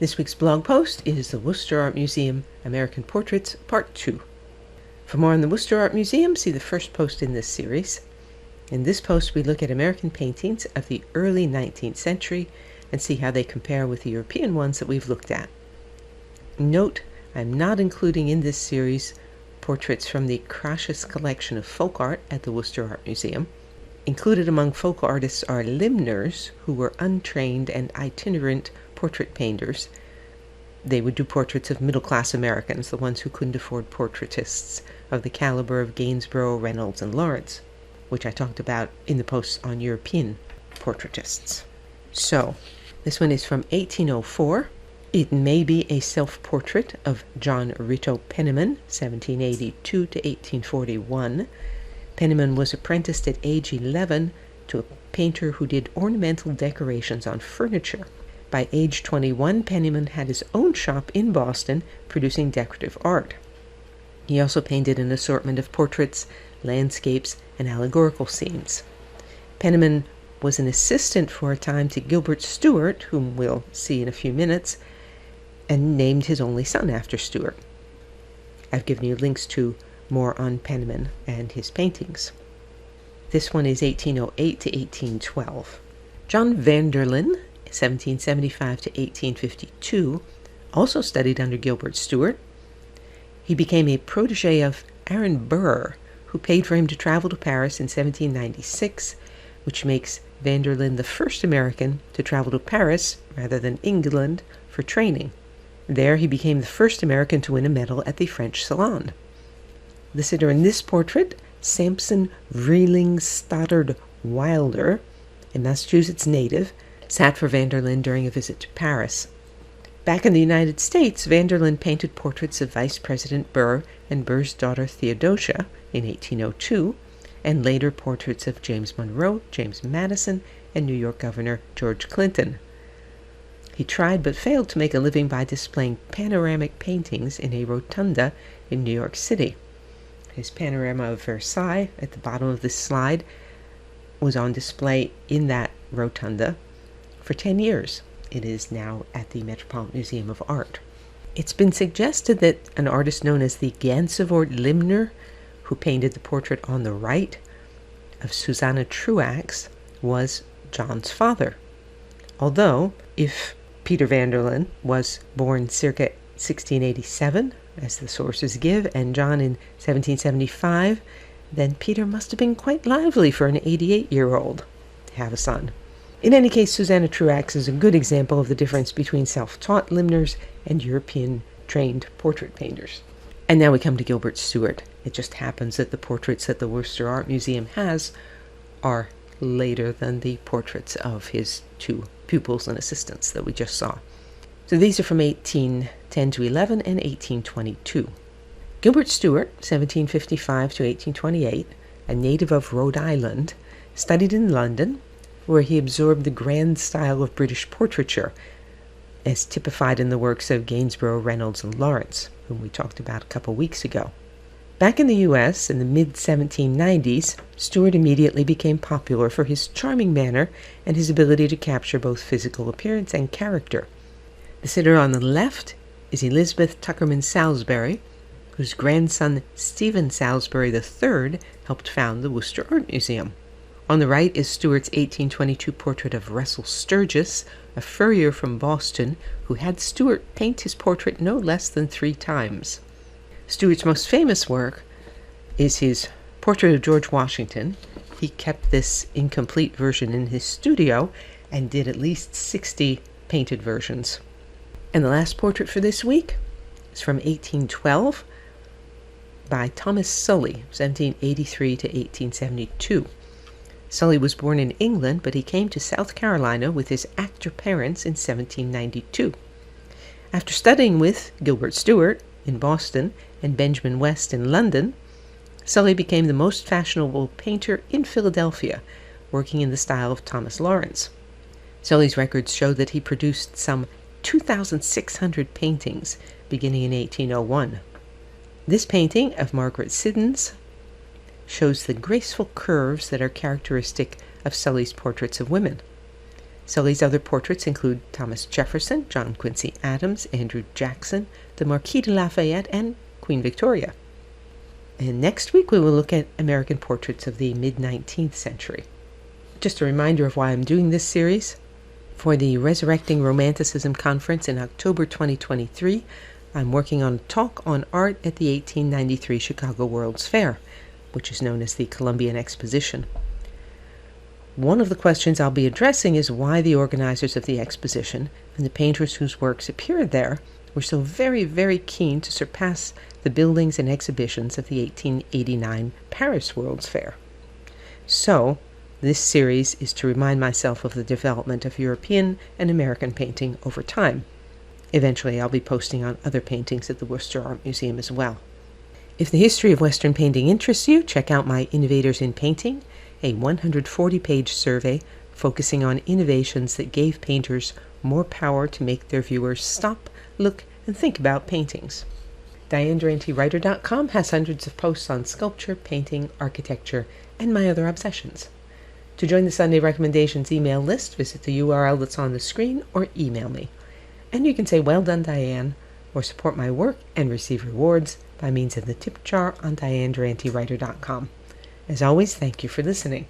This week's blog post is the Worcester Art Museum American Portraits, Part 2. For more on the Worcester Art Museum, see the first post in this series. In this post, we look at American paintings of the early 19th century and see how they compare with the European ones that we've looked at. Note, I'm not including in this series portraits from the Crassus collection of folk art at the Worcester Art Museum. Included among folk artists are limners, who were untrained and itinerant portrait painters. They would do portraits of middle-class Americans, the ones who couldn't afford portraitists of the caliber of Gainsborough, Reynolds, and Lawrence, which I talked about in the posts on European portraitists. So, this one is from 1804. It may be a self-portrait of John Ritto Penniman, 1782 to 1841. Penniman was apprenticed at age 11 to a painter who did ornamental decorations on furniture. By age 21, Penniman had his own shop in Boston producing decorative art. He also painted an assortment of portraits, landscapes, and allegorical scenes. Penniman was an assistant for a time to Gilbert Stuart, whom we'll see in a few minutes, and named his only son after Stuart. I've given you links to more on Penniman and his paintings. This one is 1808 to 1812. John Vanderlyn, 1775 to 1852, also studied under Gilbert Stuart. He became a protege of Aaron Burr, who paid for him to travel to Paris in 1796, which makes Vanderlyn the first American to travel to Paris rather than England for training. There he became the first American to win a medal at the French Salon. The sitter in this portrait, Sampson Vreeling Stoddard Wilder, a Massachusetts native, sat for Vanderlyn during a visit to Paris. Back in the United States, Vanderlyn painted portraits of Vice President Burr and Burr's daughter Theodosia in 1802, and later portraits of James Monroe, James Madison, and New York Governor George Clinton. He tried but failed to make a living by displaying panoramic paintings in a rotunda in New York City. His panorama of Versailles, at the bottom of this slide, was on display in that rotunda for 10 years. It is now at the Metropolitan Museum of Art. It's been suggested that an artist known as the Gansevoort Limner, who painted the portrait on the right of Susanna Truax, was John's father. Although, if Peter Vanderlyn was born circa 1687, as the sources give, and John in 1775, then Peter must have been quite lively for an 88-year-old to have a son. In any case, Susanna Truax is a good example of the difference between self-taught limners and European-trained portrait painters. And now we come to Gilbert Stuart. It just happens that the portraits that the Worcester Art Museum has are later than the portraits of his two pupils and assistants that we just saw. So these are from 1810 to 11 and 1822. Gilbert Stuart, 1755 to 1828, a native of Rhode Island, studied in London, where he absorbed the grand style of British portraiture, as typified in the works of Gainsborough, Reynolds, and Lawrence, whom we talked about a couple weeks ago. Back in the U.S. in the mid-1790s, Stuart immediately became popular for his charming manner and his ability to capture both physical appearance and character. The sitter on the left is Elizabeth Tuckerman Salisbury, whose grandson Stephen Salisbury III helped found the Worcester Art Museum. On the right is Stuart's 1822 portrait of Russell Sturgis, a furrier from Boston, who had Stuart paint his portrait no less than 3 times. Stuart's most famous work is his portrait of George Washington. He kept this incomplete version in his studio and did at least 60 painted versions. And the last portrait for this week is from 1812 by Thomas Sully, 1783 to 1872. Sully was born in England, but he came to South Carolina with his actor parents in 1792. After studying with Gilbert Stuart in Boston and Benjamin West in London, Sully became the most fashionable painter in Philadelphia, working in the style of Thomas Lawrence. Sully's records show that he produced some 2,600 paintings beginning in 1801. This painting of Margaret Siddons shows the graceful curves that are characteristic of Sully's portraits of women. Sully's other portraits include Thomas Jefferson, John Quincy Adams, Andrew Jackson, the Marquis de Lafayette, and Queen Victoria. And next week we will look at American portraits of the mid-19th century. Just a reminder of why I'm doing this series. For the Resurrecting Romanticism Conference in October 2023, I'm working on a talk on art at the 1893 Chicago World's Fair, which is known as the Columbian Exposition. One of the questions I'll be addressing is why the organizers of the exposition and the painters whose works appeared there were so very, very keen to surpass the buildings and exhibitions of the 1889 Paris World's Fair. So, this series is to remind myself of the development of European and American painting over time. Eventually, I'll be posting on other paintings at the Worcester Art Museum as well. If the history of Western painting interests you, check out my Innovators in Painting, a 140-page survey focusing on innovations that gave painters more power to make their viewers stop, look, and think about paintings. DianeDuranteWriter.com has hundreds of posts on sculpture, painting, architecture, and my other obsessions. To join the Sunday Recommendations email list, visit the URL that's on the screen or email me. And you can say, "Well done, Diane," or support my work and receive rewards by means of the tip jar on DianeDuranteWriter.com. As always, thank you for listening.